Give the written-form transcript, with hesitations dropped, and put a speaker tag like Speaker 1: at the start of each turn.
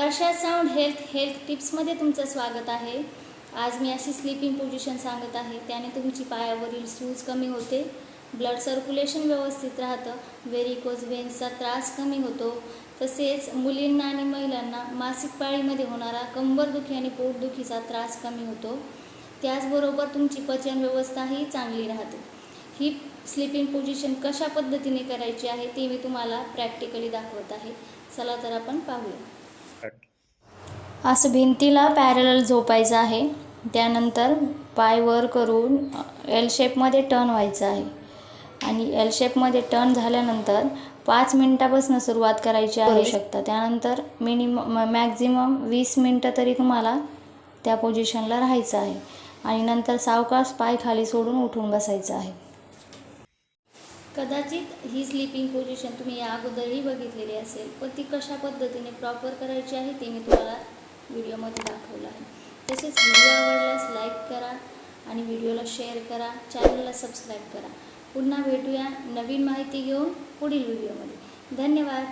Speaker 1: वर्षा sound health टिप्समध्ये तुमचं स्वागत आहे। आज मी अशी स्लीपिंग पोझिशन सांगत आहे, त्याने तुमची पायावरील सूज कमी होते, ब्लड सर्क्युलेशन व्यवस्थित राहतं, व्हेरिकोज वेन्सचा त्रास कमी होतो, तसेच मुलींना आणि महिलांना मासिक पाळीमध्ये होणारा कंबरदुखी आणि पोटदुखीचा त्रास कमी होतो। त्याचबरोबर तुमची पचन व्यवस्थाही चांगली राहते। ही स्लीपिंग पोझिशन कशा पद्धतीने करायची आहे ते मी तुम्हाला प्रॅक्टिकली दाखवत आहे। चला तर आपण पाहूया। असं भिंतीला पॅरलल झोपायचं आहे। त्यानंतर पाय वर करून एल शेपमध्ये टर्न व्हायचं आहे आणि एल शेपमध्ये टर्न झाल्यानंतर 5 मिनिटापासून सुरुवात करायची आहे शकता। त्यानंतर मॅक्झिमम 20 मिनिटं तरी तुम्हाला त्या पोझिशनला राहायचं आहे आणि नंतर सावकाश पाय खाली सोडून उठून बसायचं आहे। कदाचित ही स्लीपिंग पोझिशन तुम्ही या अगोदरही बघितलेली असेल, पण ती कशा पद्धतीने प्रॉपर करायची आहे ते मी तुम्हाला व्हिडिओमध्ये दाखवलं आहे। तसेच व्हिडिओ आवडल्यास लाईक करा आणि व्हिडिओला शेअर करा, चॅनलला सबस्क्राईब करा। पुन्हा भेटूया नवीन माहिती घेऊन पुढील व्हिडिओमध्ये। धन्यवाद।